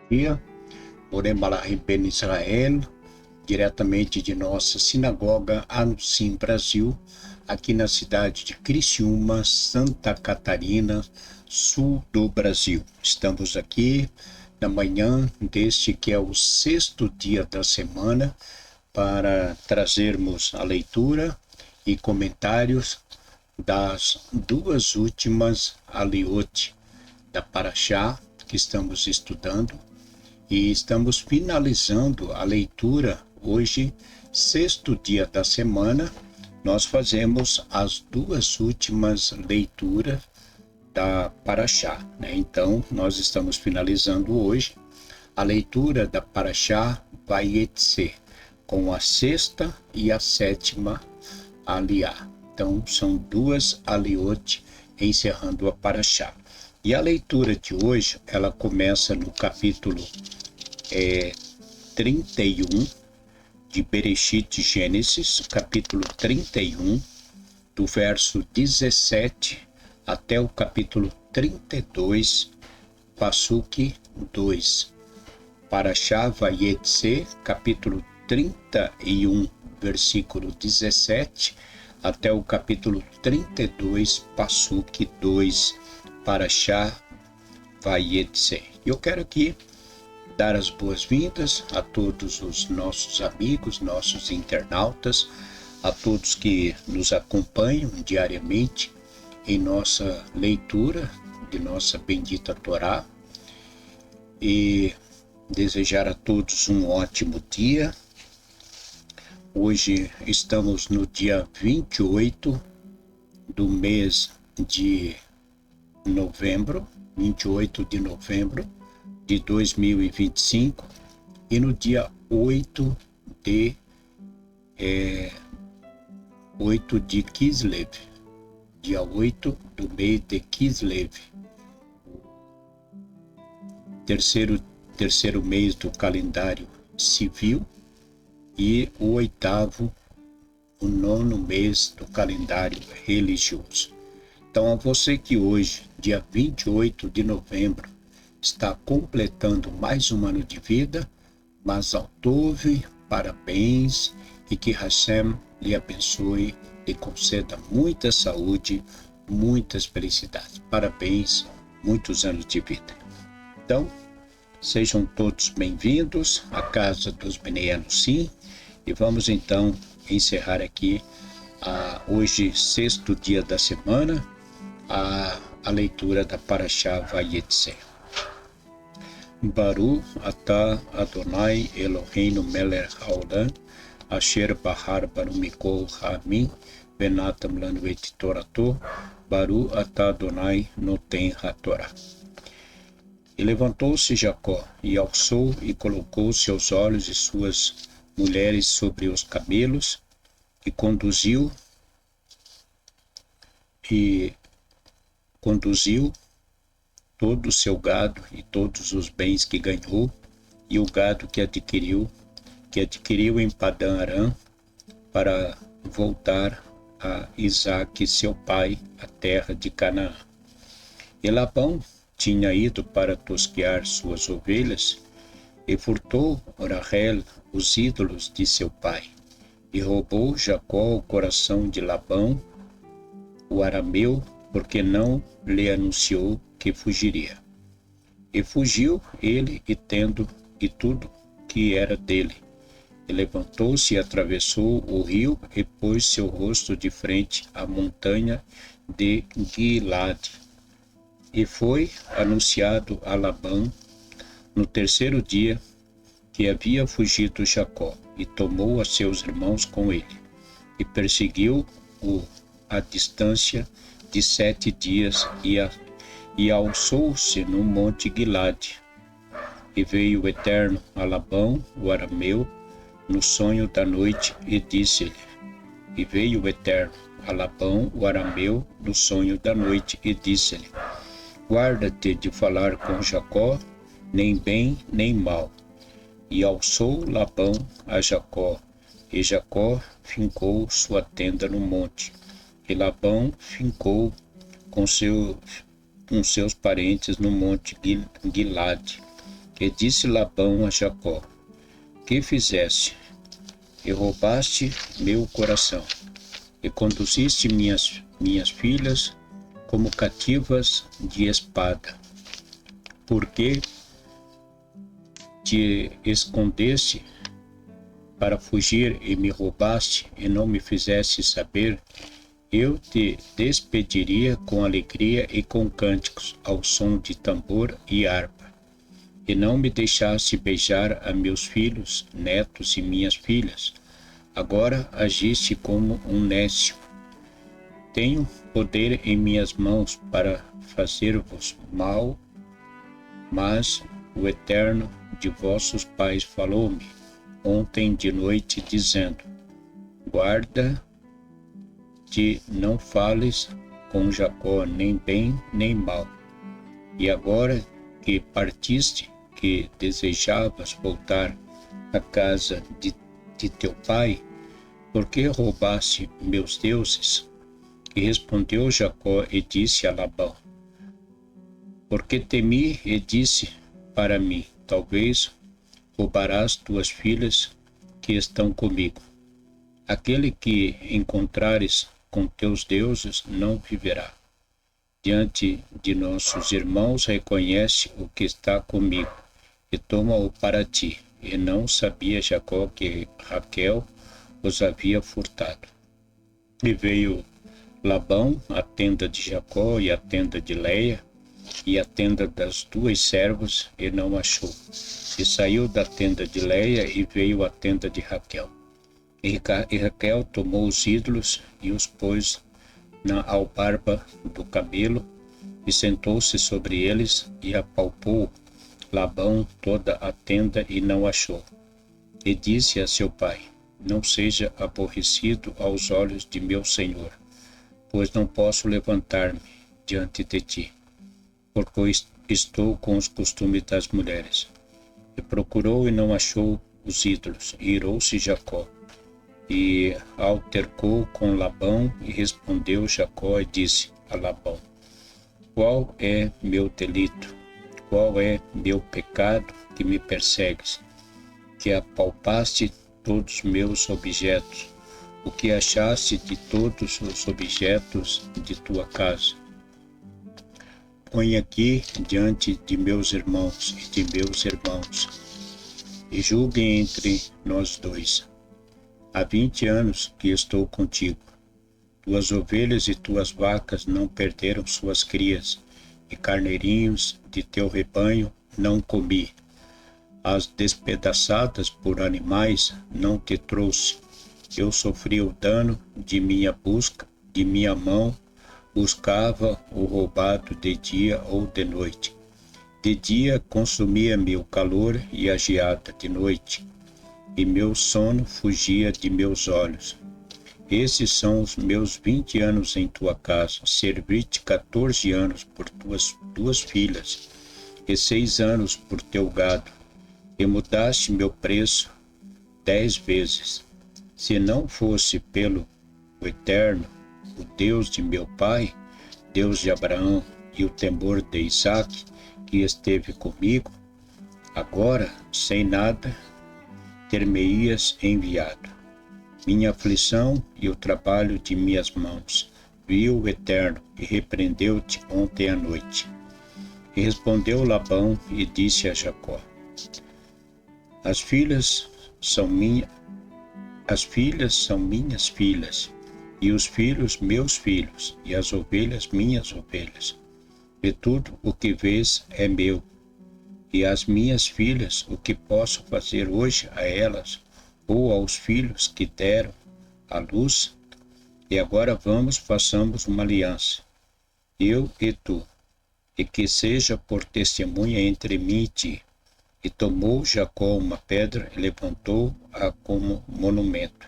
Dia, Morem Malahim Ben Israel, diretamente de nossa sinagoga Anusim Brasil, aqui na cidade de Criciúma, Santa Catarina, sul do Brasil. Estamos aqui na manhã deste que é o sexto dia da semana para trazermos a leitura e comentários das duas últimas aliote da Parashá que estamos estudando. E estamos finalizando a leitura hoje, sexto dia da semana. Nós fazemos as duas últimas leituras da Parashá, né? Então, nós estamos finalizando hoje a leitura da Parashá Vayetze, com a sexta e a sétima aliá. Então, são duas aliote encerrando a Parashá. E a leitura de hoje, ela começa no capítulo 31 de Bereshit Gênesis, capítulo 31, do verso 17 até o capítulo 32, Passuque 2. Parashá Vayetze, capítulo 31, versículo 17, até o capítulo 32, Passuque 2, Parashá Vayetze. Eu quero aqui dar as boas-vindas a todos os nossos amigos, nossos internautas, a todos que nos acompanham diariamente em nossa leitura de nossa bendita Torá, e desejar a todos um ótimo dia. Hoje estamos no dia 28 do mês de novembro, 28 de novembro de 2025, e no dia 8 de Kislev, dia 8 do mês de Kislev, terceiro mês do calendário civil, e o nono mês do calendário religioso. Então, a você que hoje, dia 28 de novembro, está completando mais um ano de vida, Mazal Tov, parabéns, e que Hashem lhe abençoe e conceda muita saúde, muitas felicidades. Parabéns, muitos anos de vida. Então, sejam todos bem-vindos à casa dos Bnei Anusim, e vamos então encerrar aqui, hoje, sexto dia da semana, a leitura da Parashá Vayetze. Baruch atah Adonai Eloheinu melech haolam, asher bahar banu mikol ha'amim, venatam lanu et torato, Baruch atah Adonai noten hatorá. E levantou-se Jacó, e alçou e colocou seus olhos e suas mulheres sobre os camelos, e conduziu todo o seu gado e todos os bens que ganhou, e o gado que adquiriu em Padã Arã, para voltar a Isaque, seu pai, a terra de Canaã. E Labão tinha ido para tosquear suas ovelhas, e furtou Rachel os ídolos de seu pai, e roubou Jacó o coração de Labão, o arameu, porque não lhe anunciou que fugiria. E fugiu ele e tudo que era dele. E levantou-se e atravessou o rio, e pôs seu rosto de frente à montanha de Gilade. E foi anunciado a Labão no terceiro dia que havia fugido Jacó, e tomou a seus irmãos com ele, e perseguiu-o à distância de 7 dias, e alçou-se no monte Gilade. E veio o Eterno a Labão, o arameu, no sonho da noite, e disse-lhe: E veio o Eterno a Labão, o arameu, no sonho da noite, e disse-lhe: Guarda-te de falar com Jacó, nem bem nem mal. E alçou Labão a Jacó, e Jacó fincou sua tenda no monte. E Labão fincou com com seus parentes no monte Gileade. E disse Labão a Jacó: que fizeste? E roubaste meu coração, e conduziste minhas filhas como cativas de espada. Porque te escondeste para fugir e me roubaste, e não me fizeste saber, eu te despediria com alegria e com cânticos, ao som de tambor e harpa. E não me deixaste beijar a meus filhos, netos e minhas filhas. Agora agiste como um nécio. Tenho poder em minhas mãos para fazer-vos mal, mas o Eterno de vossos pais falou-me ontem de noite, dizendo: guarda-te, não fales com Jacó nem bem nem mal. E agora que partiste, que desejavas voltar à casa de teu pai, por que roubaste meus deuses? E respondeu Jacó e disse a Labão: porque temi e disse para mim: talvez roubarás tuas filhas que estão comigo. Aquele que encontrares com teus deuses não viverá. Diante de nossos irmãos reconhece o que está comigo e toma-o para ti. E não sabia Jacó que Raquel os havia furtado. E veio Labão à tenda de Jacó e à tenda de Leia e à tenda das duas servas, e não achou. E saiu da tenda de Leia e veio à tenda de Raquel. E Raquel tomou os ídolos e os pôs na albarba do camelo, e sentou-se sobre eles, e apalpou Labão toda a tenda e não achou. E disse a seu pai: não seja aborrecido aos olhos de meu senhor, pois não posso levantar-me diante de ti, porque estou com os costumes das mulheres. E procurou e não achou os ídolos, e irou-se Jacó, e altercou com Labão, e respondeu Jacó e disse a Labão: qual é meu delito? Qual é meu pecado que me persegues? Que apalpaste todos os meus objetos, o que achaste de todos os objetos de tua casa? Põe aqui diante de meus irmãos e de meus irmãos, e julguem entre nós dois. Há 20 anos que estou contigo. Tuas ovelhas e tuas vacas não perderam suas crias, e carneirinhos de teu rebanho não comi. As despedaçadas por animais não te trouxe. Eu sofri o dano de minha mão buscava o roubado de dia ou de noite. De dia consumia-me o calor e a geada de noite, e meu sono fugia de meus olhos. Esses são os meus 20 anos em tua casa. Servi-te 14 anos por tuas duas filhas, e 6 anos por teu gado, e mudaste meu preço 10 vezes. Se não fosse pelo Eterno, o Deus de meu pai, Deus de Abraão, e o temor de Isaque, que esteve comigo, agora, sem nada, ter-me-ias enviado. Minha aflição e o trabalho de minhas mãos viu o Eterno, e repreendeu-te ontem à noite. E respondeu Labão e disse a Jacó: as filhas são minhas filhas, e os filhos meus filhos, e as ovelhas minhas ovelhas. E tudo o que vês é meu. E as minhas filhas, o que posso fazer hoje a elas, ou aos filhos que deram à luz? E agora vamos, façamos uma aliança, eu e tu, e que seja por testemunha entre mim e ti. E tomou Jacó uma pedra e levantou-a como monumento.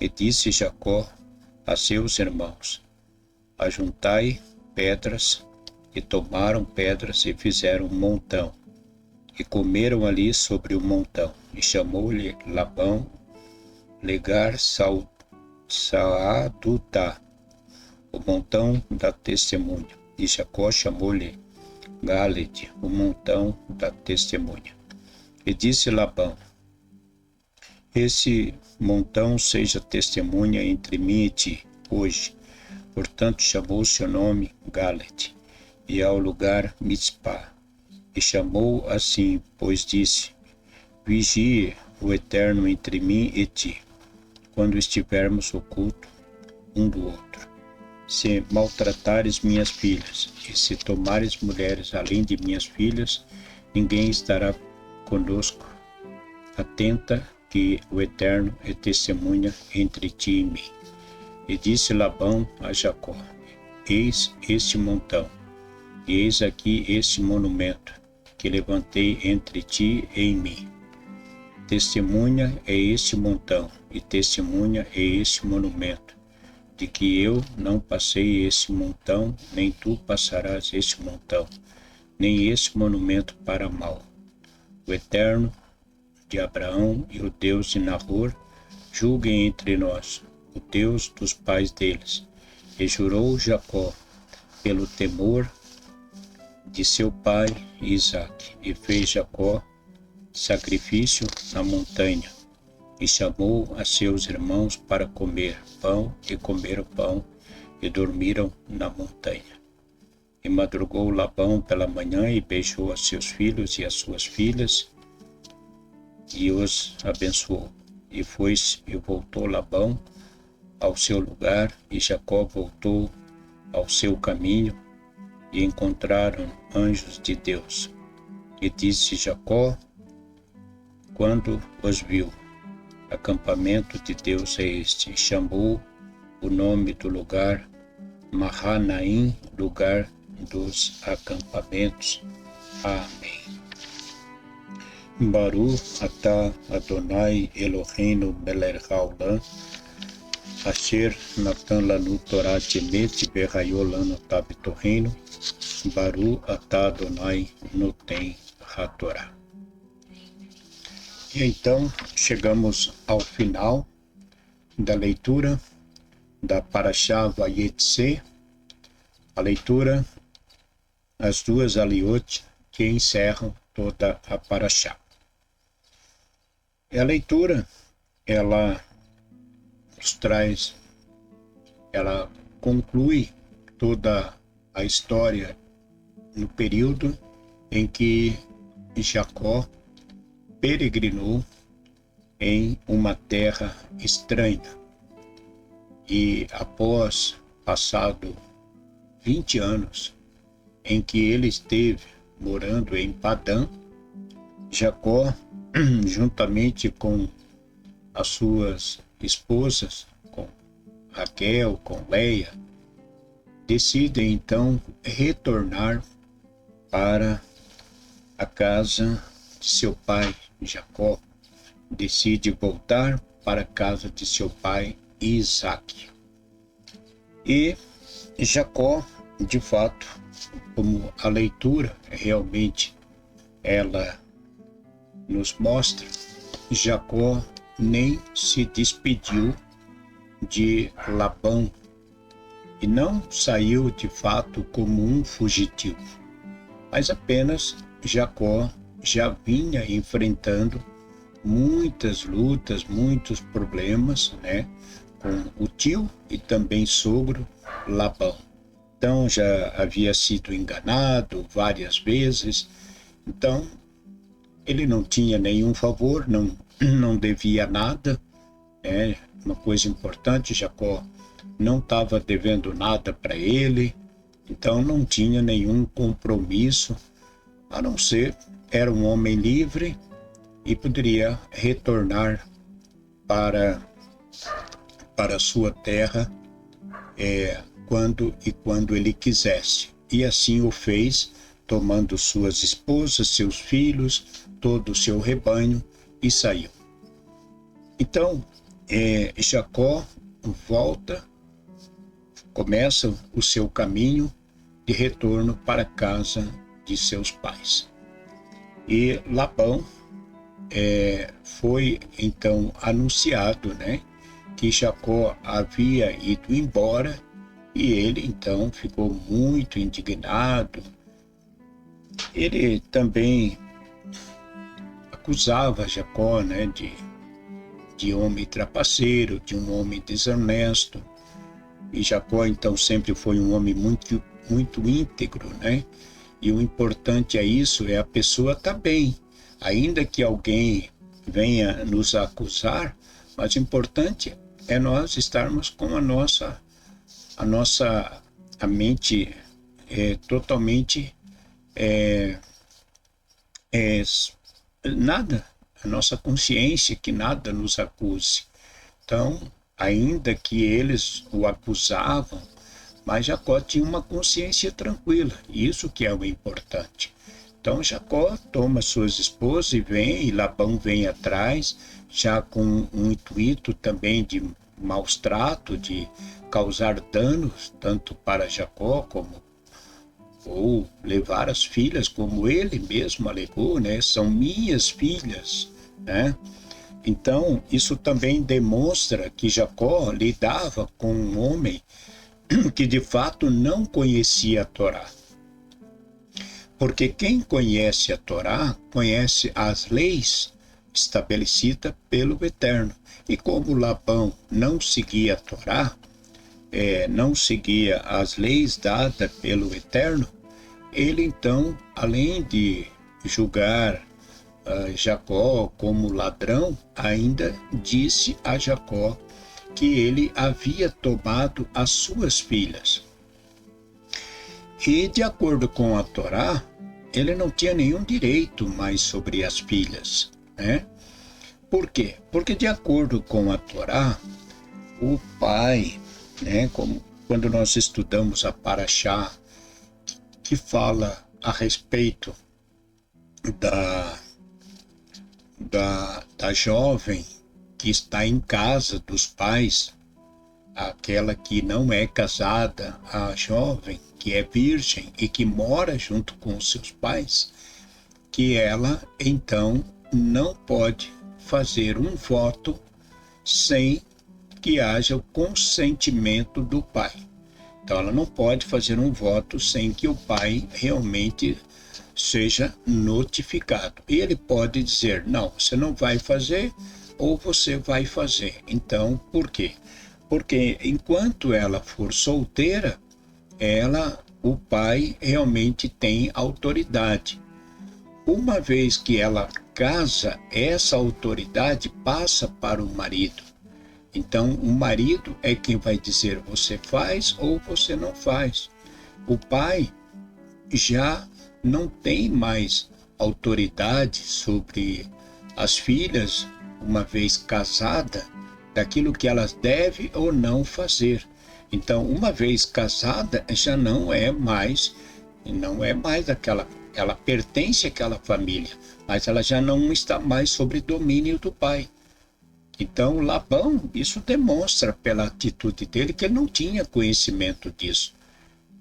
E disse Jacó a seus irmãos: ajuntai pedras. E tomaram pedras e fizeram um montão, e comeram ali sobre o montão. E chamou-lhe Labão Legar Saadutá, o montão da testemunha. E Jacó chamou-lhe Galede, o montão da testemunha. E disse Labão: esse montão seja testemunha entre mim e ti, hoje. Portanto chamou seu nome Galede, e ao lugar Mitzpá. E chamou assim, pois disse: vigie o Eterno entre mim e ti, quando estivermos ocultos um do outro. Se maltratares minhas filhas, e se tomares mulheres além de minhas filhas, ninguém estará conosco. Atenta que o Eterno é testemunha entre ti e mim. E disse Labão a Jacó: eis este montão, e eis aqui este monumento, que levantei entre ti e em mim. Testemunha é este montão, e testemunha é este monumento, de que eu não passei este montão, nem tu passarás este montão, nem este monumento para mal. O Eterno de Abraão e o Deus de Nahor julguem entre nós, o Deus dos pais deles. E jurou Jacó pelo temor de seu pai Isaque, e fez Jacó sacrifício na montanha, e chamou a seus irmãos para comer pão, e comeram pão, e dormiram na montanha. E madrugou Labão pela manhã, e beijou a seus filhos e as suas filhas, e os abençoou. E foi-se e voltou Labão ao seu lugar, e Jacó voltou ao seu caminho, e encontraram anjos de Deus. E disse Jacó, quando os viu: acampamento de Deus é este. E chamou o nome do lugar Mahanaim, lugar dos acampamentos. Amém. Baru atah Adonai Eloheinu melech haolam, asher natan lanu Torah emet vehayol lanu tav torreino. Baru atah Adonai noten hatorah. E então chegamos ao final da leitura da Parashá Vayetze, a leitura, as duas aliyot que encerram toda a Parashá. E a leitura, ela nos traz, ela conclui toda a história no período em que Jacó peregrinou em uma terra estranha. E após passado 20 anos em que ele esteve morando em Padã, Jacó, juntamente com as suas esposas, com Raquel, com Leia, decidem então retornar para a casa de seu pai Jacó, decide voltar para a casa de seu pai Isaque. E Jacó, de fato, como a leitura realmente ela nos mostra, Jacó nem se despediu de Labão e não saiu de fato como um fugitivo, mas apenas Jacó já vinha enfrentando muitas lutas, muitos problemas, com o tio e também sogro Labão. Então já havia sido enganado várias vezes, então ele não tinha nenhum favor, não devia nada. Uma coisa importante, Jacó não estava devendo nada para ele, então não tinha nenhum compromisso, a não ser era um homem livre e poderia retornar para sua terra quando ele quisesse. E assim o fez, tomando suas esposas, seus filhos, todo o seu rebanho, e saiu. Então, Jacó começa o seu caminho de retorno para a casa de seus pais. E Labão foi então anunciado, que Jacó havia ido embora E ele então ficou muito indignado. Ele também acusava Jacó, né, de homem trapaceiro, de um homem desonesto. E Jacó então sempre foi um homem muito íntegro, né? E o importante é isso, é a pessoa estar bem. Ainda que alguém venha nos acusar, mas o importante é nós estarmos com a mente totalmente é, nada, a nossa consciência que nada nos acuse. Então, ainda que eles o acusavam, mas Jacó tinha uma consciência tranquila, isso que é o importante. Então Jacó toma suas esposas e vem, e Labão vem atrás, já com um intuito também de maus trato, de causar danos, tanto para Jacó como ou levar as filhas, como ele mesmo alegou, né? São minhas filhas, né? Então, isso também demonstra que Jacó lidava com um homem que de fato não conhecia a Torá. Porque quem conhece a Torá, conhece as leis estabelecidas pelo Eterno. E como Labão não seguia a Torá, não seguia as leis dadas pelo Eterno, ele então, além de julgar Jacó como ladrão, ainda disse a Jacó que ele havia tomado as suas filhas. E de acordo com a Torá, ele não tinha nenhum direito mais sobre as filhas, né? Por quê? Porque de acordo com a Torá, o pai, né, como quando nós estudamos a Paraxá, que fala a respeito da jovem que está em casa dos pais, aquela que não é casada, a jovem que é virgem e que mora junto com os seus pais, que ela então não pode fazer um voto sem que haja o consentimento do pai. Então ela não pode fazer um voto sem que o pai realmente seja notificado. E ele pode dizer, não, você não vai fazer ou você vai fazer. Então, por quê? Porque enquanto ela for solteira, o pai realmente tem autoridade. Uma vez que ela casa, essa autoridade passa para o marido. Então, o marido é quem vai dizer você faz ou você não faz. O pai já não tem mais autoridade sobre as filhas, uma vez casada, daquilo que elas devem ou não fazer. Então, uma vez casada, já não é mais aquela, ela pertence àquela família, mas ela já não está mais sob domínio do pai. Então, Labão, isso demonstra pela atitude dele que ele não tinha conhecimento disso.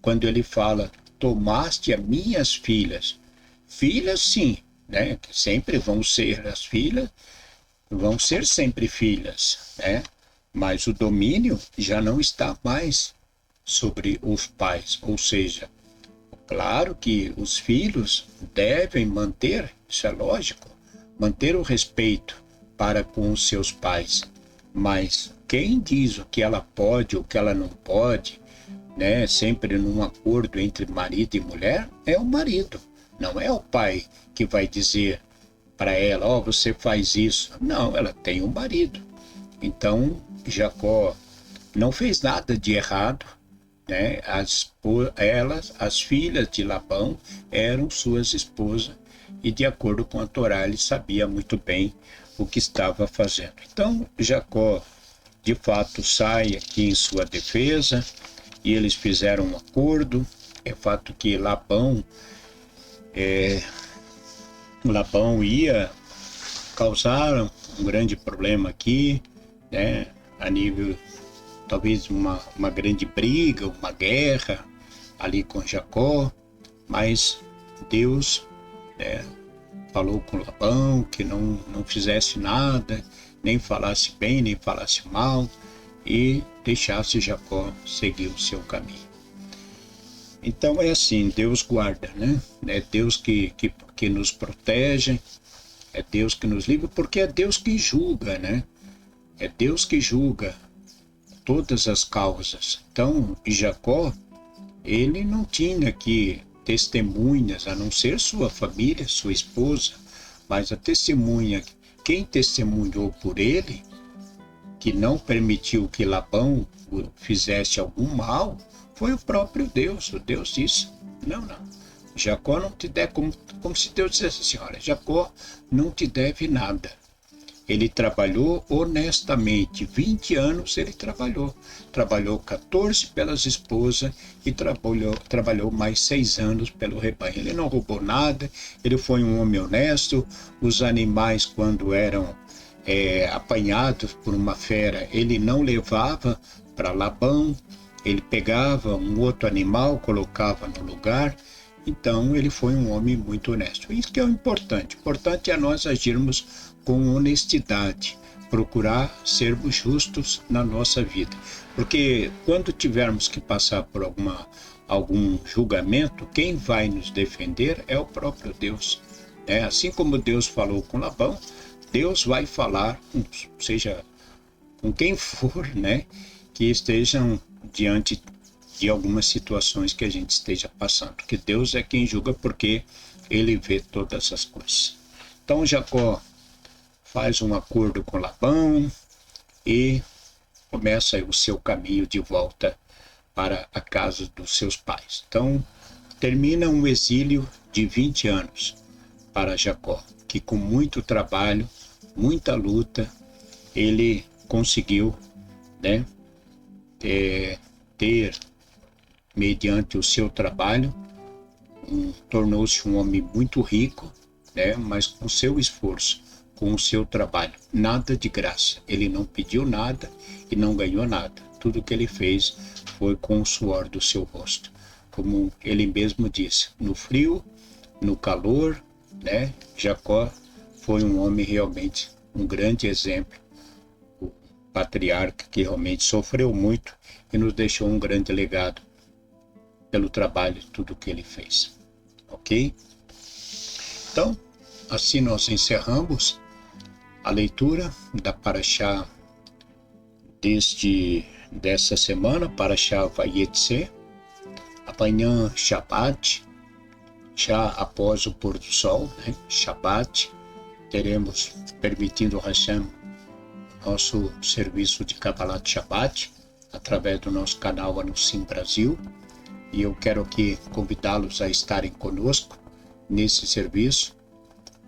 Quando ele fala, tomaste as minhas filhas. Filhas, sim, né? Sempre vão ser as filhas, vão ser sempre filhas, né? Mas o domínio já não está mais sobre os pais. Ou seja, claro que os filhos devem manter, isso é lógico, manter o respeito para com os seus pais. Mas quem diz o que ela pode ou o que ela não pode, né, sempre num acordo entre marido e mulher, é o marido. Não é o pai que vai dizer para ela, ó, você faz isso. Não, ela tem um marido. Então, Jacó não fez nada de errado, né? As filhas de Labão eram suas esposas e de acordo com a Torá ele sabia muito bem o que estava fazendo. Então, Jacó de fato sai aqui em sua defesa e eles fizeram um acordo. É fato que Labão ia causar um grande problema aqui, né? A nível, talvez uma grande briga, uma guerra ali com Jacó, mas Deus, né, falou com Labão que não fizesse nada, nem falasse bem, nem falasse mal, e deixasse Jacó seguir o seu caminho. Então é assim, Deus guarda, né? É Deus que nos protege, é Deus que nos livra, porque é Deus que julga, né? É Deus que julga todas as causas. Então, Jacó, ele não tinha aqui testemunhas, a não ser sua família, sua esposa, mas a testemunha, quem testemunhou por ele, que não permitiu que Labão fizesse algum mal, foi o próprio Deus. O Deus disse, não, Jacó não te deve, como se Deus dissesse assim, olha, Jacó não te deve nada. Ele trabalhou honestamente, 20 anos ele trabalhou 14 pelas esposas e trabalhou mais 6 anos pelo rebanho. Ele não roubou nada, ele foi um homem honesto, os animais quando eram apanhados por uma fera, ele não levava para Labão, ele pegava um outro animal, colocava no lugar. Então ele foi um homem muito honesto. Isso que é o importante. O importante é nós agirmos com honestidade, procurar sermos justos na nossa vida. Porque quando tivermos que passar por algum julgamento, quem vai nos defender é o próprio Deus. Assim como Deus falou com Labão, Deus vai falar, seja com quem for, né, que estejam diante de algumas situações que a gente esteja passando. Que Deus é quem julga, porque ele vê todas as coisas. Então Jacó faz um acordo com Labão e começa o seu caminho de volta para a casa dos seus pais. Então termina um exílio de 20 anos para Jacó, que com muito trabalho, muita luta, ele conseguiu, né, ter, mediante o seu trabalho, tornou-se um homem muito rico, né, mas com seu esforço, com o seu trabalho, nada de graça. Ele não pediu nada e não ganhou nada. Tudo que ele fez foi com o suor do seu rosto. Como ele mesmo disse, no frio, no calor, né, Jacó foi um homem realmente um grande exemplo, o patriarca que realmente sofreu muito e nos deixou um grande legado pelo trabalho e tudo que ele fez. Ok? Então, assim nós encerramos a leitura da Parashá dessa semana, Parashá Vayetze. Amanhã, Shabbat, já após o pôr do sol, né? Shabbat, teremos, permitindo Hashem, nosso serviço de Kabbalat Shabbat, através do nosso canal Anusim Brasil. E eu quero aqui convidá-los a estarem conosco nesse serviço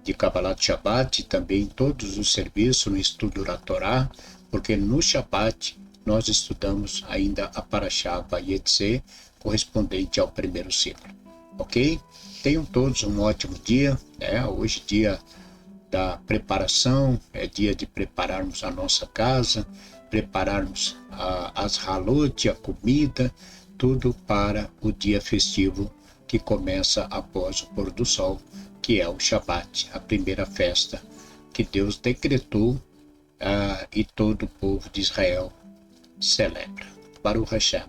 de Kabbalat Shabbat e também todos os serviços no estudo da Torá, porque no Shabbat nós estudamos ainda a Parashá Vayetze, correspondente ao primeiro ciclo. Ok? Tenham todos um ótimo dia, né? Hoje dia da preparação, é dia de prepararmos a nossa casa, prepararmos as halot, a comida, tudo para o dia festivo que começa após o pôr do sol, que é o Shabat, a primeira festa que Deus decretou e todo o povo de Israel celebra. Baruch Hashem.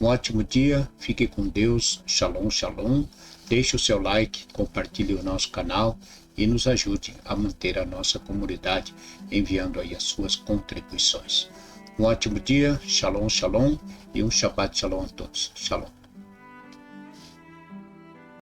Um ótimo dia, fique com Deus, Shalom, Shalom. Deixe o seu like, compartilhe o nosso canal e nos ajude a manter a nossa comunidade enviando aí as suas contribuições. Um ótimo dia, Shalom, Shalom e um Shabbat Shalom a todos. Shalom.